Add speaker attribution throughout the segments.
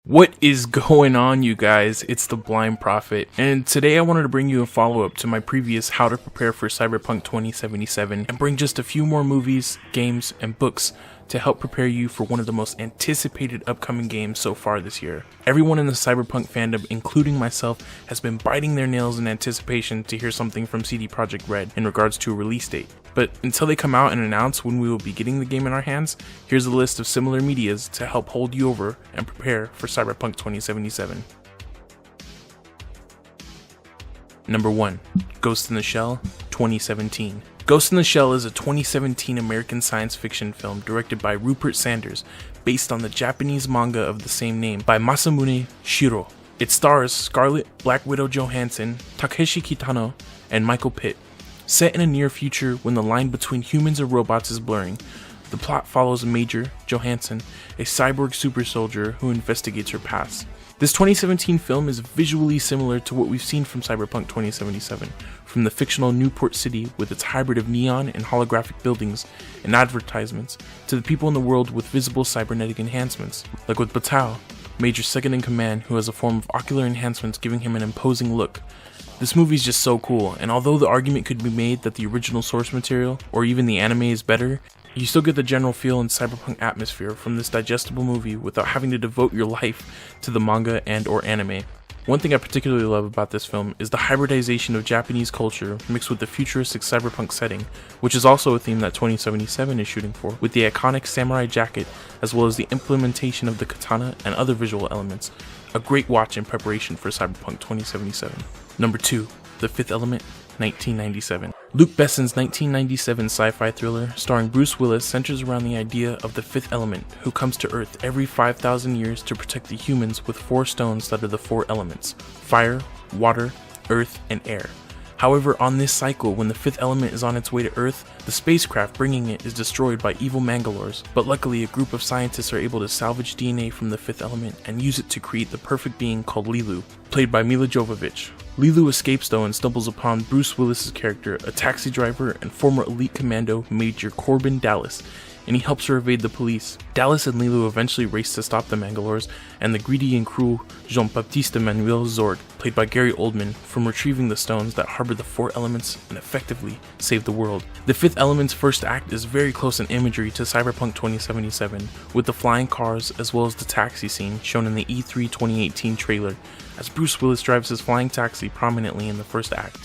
Speaker 1: What is going on, you guys? It's the Blind Prophet, and today I wanted to bring you a follow-up to my previous How to Prepare for Cyberpunk 2077 and bring just a few more movies, games, and books to help prepare you for one of the most anticipated upcoming games so far this year. Everyone in the Cyberpunk fandom, including myself, has been biting their nails in anticipation to hear something from CD Projekt Red in regards to a release date. But until they come out and announce when we will be getting the game in our hands, here's a list of similar medias to help hold you over and prepare for Cyberpunk 2077. Number 1. Ghost in the Shell 2017. Ghost in the Shell is a 2017 American science fiction film directed by Rupert Sanders, based on the Japanese manga of the same name by Masamune Shirow. It stars Scarlet Black Widow Johansson, Takeshi Kitano, and Michael Pitt. Set in a near future when the line between humans and robots is blurring, the plot follows Major Johansson, a cyborg super soldier who investigates her past. This 2017 film is visually similar to what we've seen from Cyberpunk 2077, from the fictional Newport City with its hybrid of neon and holographic buildings and advertisements, to the people in the world with visible cybernetic enhancements, like with Batao, Major's second in command, who has a form of ocular enhancements giving him an imposing look. This movie is just so cool, and although the argument could be made that the original source material, or even the anime, is better, you still get the general feel and cyberpunk atmosphere from this digestible movie without having to devote your life to the manga and or anime. One thing I particularly love about this film is the hybridization of Japanese culture mixed with the futuristic cyberpunk setting, which is also a theme that 2077 is shooting for, with the iconic samurai jacket as well as the implementation of the katana and other visual elements. A great watch in preparation for Cyberpunk 2077. Number 2. The Fifth Element, 1997. Luc Besson's 1997 sci-fi thriller starring Bruce Willis centers around the idea of the Fifth Element, who comes to Earth every 5,000 years to protect the humans with 4 stones that are the 4 elements: fire, water, earth, and air. However, on this cycle, when the Fifth Element is on its way to Earth, the spacecraft bringing it is destroyed by evil Mangalores, but luckily a group of scientists are able to salvage DNA from the Fifth Element and use it to create the perfect being called Lilu, played by Mila Jovovich. Lilu escapes though and stumbles upon Bruce Willis's character, a taxi driver and former elite commando Major Corbin Dallas, and he helps her evade the police. Dallas and Lilu eventually race to stop the Mangalores and the greedy and cruel Jean-Baptiste Emmanuel Zorg, played by Gary Oldman, from retrieving the stones that harbor the 4 elements and effectively save the world. The Fifth Element's first act is very close in imagery to Cyberpunk 2077, with the flying cars as well as the taxi scene shown in the E3 2018 trailer, as Bruce Willis drives his flying taxi prominently in the first act.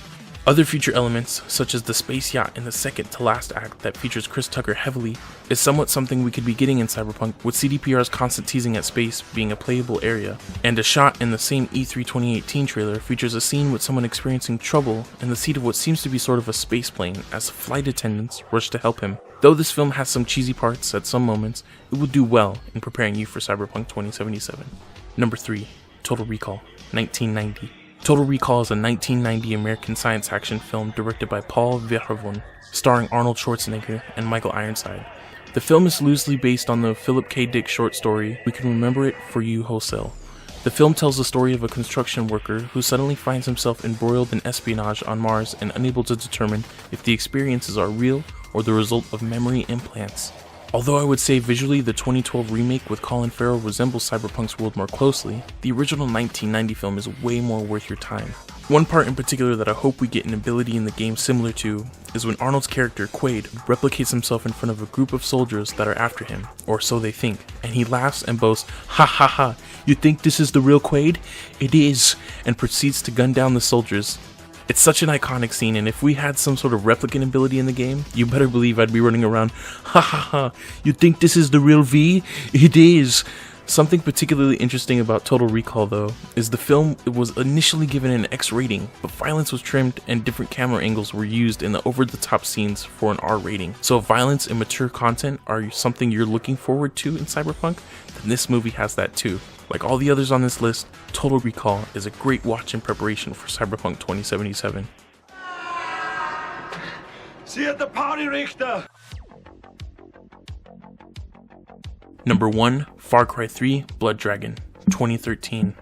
Speaker 1: Other future elements, such as the space yacht in the second to last act that features Chris Tucker heavily, is somewhat something we could be getting in Cyberpunk, with CDPR's constant teasing at space being a playable area. And a shot in the same E3 2018 trailer features a scene with someone experiencing trouble in the seat of what seems to be sort of a space plane as flight attendants rush to help him. Though this film has some cheesy parts at some moments, it will do well in preparing you for Cyberpunk 2077. Number 3. Total Recall, 1990. Total Recall is a 1990 American science action film directed by Paul Verhoeven, starring Arnold Schwarzenegger and Michael Ironside. The film is loosely based on the Philip K. Dick short story We Can Remember It For You Wholesale. The film tells the story of a construction worker who suddenly finds himself embroiled in espionage on Mars and unable to determine if the experiences are real or the result of memory implants. Although I would say visually the 2012 remake with Colin Farrell resembles Cyberpunk's world more closely, the original 1990 film is way more worth your time. One part in particular that I hope we get an ability in the game similar to is when Arnold's character, Quaid, replicates himself in front of a group of soldiers that are after him, or so they think, and he laughs and boasts, "Ha ha ha, you think this is the real Quaid? It is," and proceeds to gun down the soldiers. It's such an iconic scene, and if we had some sort of replicant ability in the game, you better believe I'd be running around, "Ha ha ha, you think this is the real V? It is." Something particularly interesting about Total Recall though, is the film was initially given an X rating, but violence was trimmed and different camera angles were used in the over-the-top scenes for an R rating. So if violence and mature content are something you're looking forward to in Cyberpunk, then this movie has that too. Like all the others on this list, Total Recall is a great watch in preparation for Cyberpunk 2077.
Speaker 2: See you at the party, Richter!
Speaker 1: Number 1. Far Cry 3 Blood Dragon, 2013.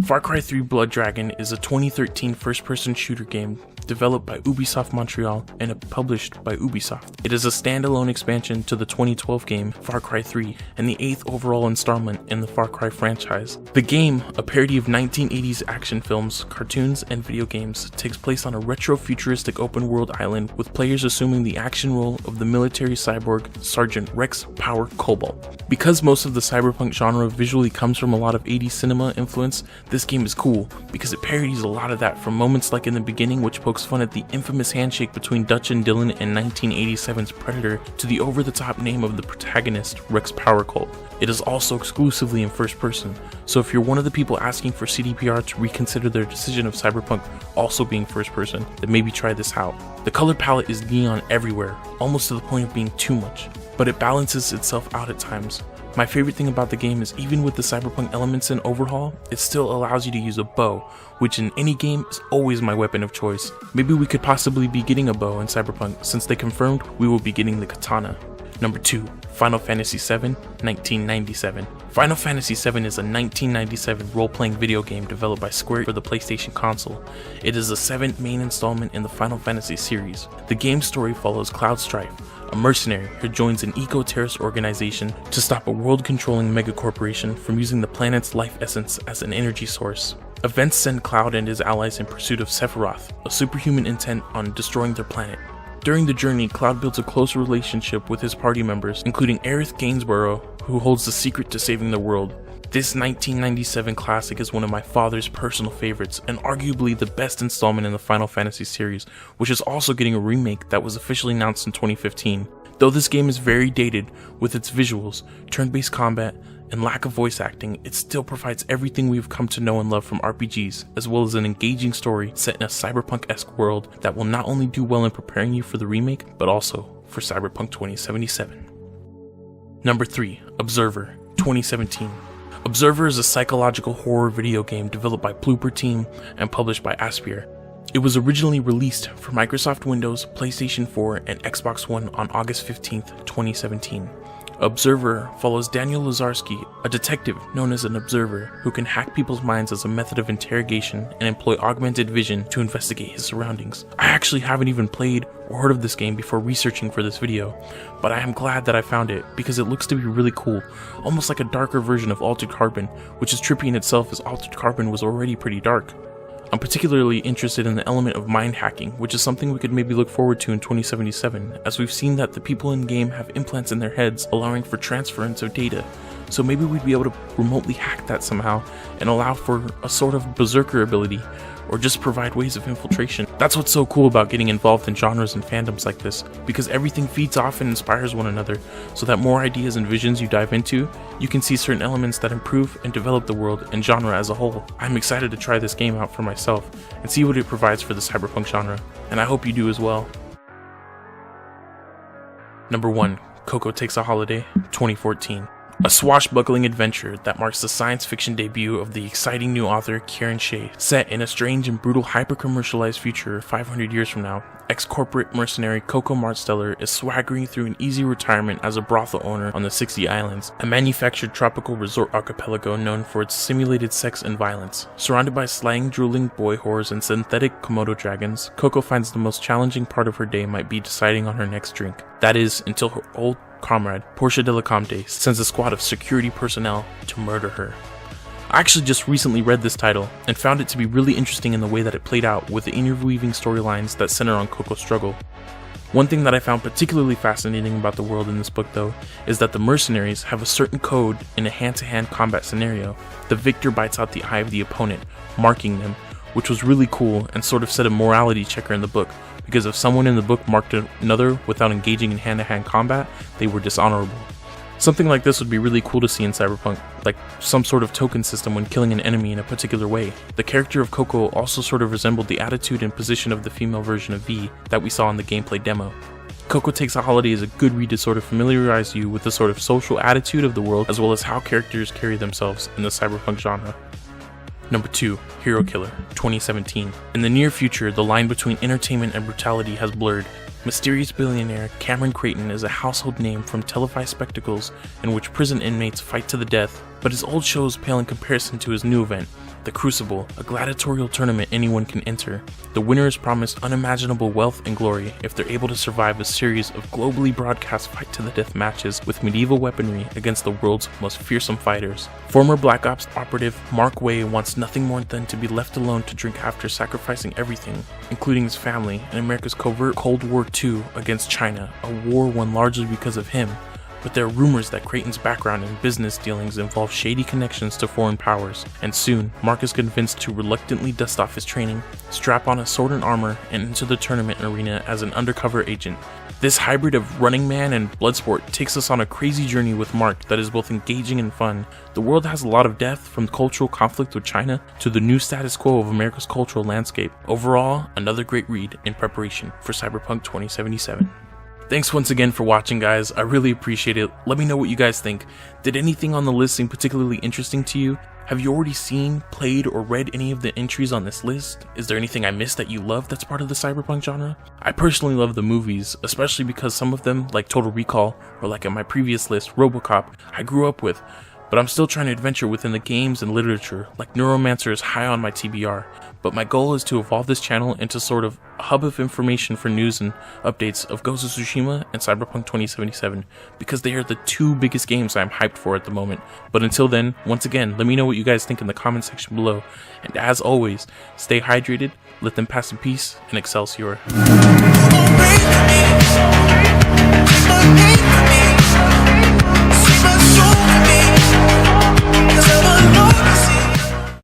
Speaker 1: Far Cry 3 Blood Dragon is a 2013 first-person shooter game developed by Ubisoft Montreal and published by Ubisoft. It is a standalone expansion to the 2012 game Far Cry 3 and the 8th overall installment in the Far Cry franchise. The game, a parody of 1980s action films, cartoons, and video games, takes place on a retro-futuristic open-world island with players assuming the action role of the military cyborg Sergeant Rex Power Cobalt. Because most of the cyberpunk genre visually comes from a lot of 80s cinema influence, this game is cool because it parodies a lot of that, from moments like in the beginning which pokes fun at the infamous handshake between Dutch and Dylan in 1987's Predator to the over-the-top name of the protagonist, Rex Power Colt. It is also exclusively in first person, so if you're one of the people asking for CDPR to reconsider their decision of Cyberpunk also being first person, then maybe try this out. The color palette is neon everywhere, almost to the point of being too much, but it balances itself out at times. My favorite thing about the game is even with the cyberpunk elements in Overhaul, it still allows you to use a bow, which in any game is always my weapon of choice. Maybe we could possibly be getting a bow in Cyberpunk since they confirmed we will be getting the katana. Number 2. Final Fantasy VII, 1997. Final Fantasy VII is a 1997 role-playing video game developed by Square for the PlayStation console. It is the 7th main installment in the Final Fantasy series. The game's story follows Cloud Strife, a mercenary who joins an eco-terrorist organization to stop a world-controlling megacorporation from using the planet's life essence as an energy source. Events send Cloud and his allies in pursuit of Sephiroth, a superhuman intent on destroying their planet. During the journey, Cloud builds a close relationship with his party members, including Aerith Gainsborough, who holds the secret to saving the world. This 1997 classic is one of my father's personal favorites, and arguably the best installment in the Final Fantasy series, which is also getting a remake that was officially announced in 2015. Though this game is very dated with its visuals, turn-based combat, and lack of voice acting, it still provides everything we've come to know and love from RPGs, as well as an engaging story set in a cyberpunk-esque world that will not only do well in preparing you for the remake, but also for Cyberpunk 2077. Number 3. Observer, 2017. Observer is a psychological horror video game developed by Blooper Team and published by Aspyr. It was originally released for Microsoft Windows, PlayStation 4, and Xbox One on August 15, 2017. Observer follows Daniel Lazarski, a detective known as an observer who can hack people's minds as a method of interrogation and employ augmented vision to investigate his surroundings. I actually haven't even played or heard of this game before researching for this video, but I am glad that I found it because it looks to be really cool, almost like a darker version of Altered Carbon, which is trippy in itself as Altered Carbon was already pretty dark. I'm particularly interested in the element of mind hacking, which is something we could maybe look forward to in 2077, as we've seen that the people in game have implants in their heads allowing for transference of data. So maybe we'd be able to remotely hack that somehow and allow for a sort of berserker ability, or just provide ways of infiltration. That's what's so cool about getting involved in genres and fandoms like this, because everything feeds off and inspires one another, so that more ideas and visions you dive into, you can see certain elements that improve and develop the world and genre as a whole. I'm excited to try this game out for myself and see what it provides for the cyberpunk genre, and I hope you do as well. Number 1. Coco Takes a Holiday, 2014. A swashbuckling adventure that marks the science fiction debut of the exciting new author Kieran Shea. Set in a strange and brutal hyper-commercialized future 500 years from now, ex-corporate mercenary Coco Marsteller is swaggering through an easy retirement as a brothel owner on the 60 Islands, a manufactured tropical resort archipelago known for its simulated sex and violence. Surrounded by slang-drooling boy whores and synthetic Komodo dragons, Coco finds the most challenging part of her day might be deciding on her next drink. That is, until her old comrade, Portia de la Comte, sends a squad of security personnel to murder her. I actually just recently read this title and found it to be really interesting in the way that it played out, with the interweaving storylines that center on Coco's struggle. One thing that I found particularly fascinating about the world in this book, though, is that the mercenaries have a certain code in a hand-to-hand combat scenario. The victor bites out the eye of the opponent, marking them, which was really cool and sort of set a morality checker in the book, because if someone in the book marked another without engaging in hand-to-hand combat, they were dishonorable. Something like this would be really cool to see in Cyberpunk, like some sort of token system when killing an enemy in a particular way. The character of Coco also sort of resembled the attitude and position of the female version of V that we saw in the gameplay demo. Coco Takes a Holiday is a good read to sort of familiarize you with the sort of social attitude of the world, as well as how characters carry themselves in the cyberpunk genre. Number 2. Hero Killer, 2017. In the near future, the line between entertainment and brutality has blurred. Mysterious billionaire Cameron Creighton is a household name from televised spectacles in which prison inmates fight to the death but his old shows pale in comparison to his new event, The Crucible, a gladiatorial tournament anyone can enter. The winner is promised unimaginable wealth and glory if they're able to survive a series of globally broadcast fight-to-the-death matches with medieval weaponry against the world's most fearsome fighters. Former Black Ops operative Mark Way wants nothing more than to be left alone to drink after sacrificing everything, including his family, in America's covert Cold War II against China, a war won largely because of him. But there are rumors that Creighton's background in business dealings involve shady connections to foreign powers, and soon, Mark is convinced to reluctantly dust off his training, strap on a sword and armor, and enter the tournament arena as an undercover agent. This hybrid of Running Man and Bloodsport takes us on a crazy journey with Mark that is both engaging and fun. The world has a lot of death, from cultural conflict with China to the new status quo of America's cultural landscape. Overall, another great read in preparation for Cyberpunk 2077. Thanks once again for watching, guys. I really appreciate it. Let me know what you guys think. Did anything on the list seem particularly interesting to you? Have you already seen, played, or read any of the entries on this list? Is there anything I missed that you love that's part of the Cyberpunk genre? I personally love the movies, especially because some of them, like Total Recall, or like in my previous list, RoboCop, I grew up with. But I'm still trying to adventure within the games and literature, like Neuromancer is high on my TBR. But my goal is to evolve this channel into sort of a hub of information for news and updates of Ghost of Tsushima and Cyberpunk 2077, because they are the two biggest games I'm hyped for at the moment. But until then, once again, let me know what you guys think in the comment section below. And as always, stay hydrated, let them pass in peace, and Excelsior.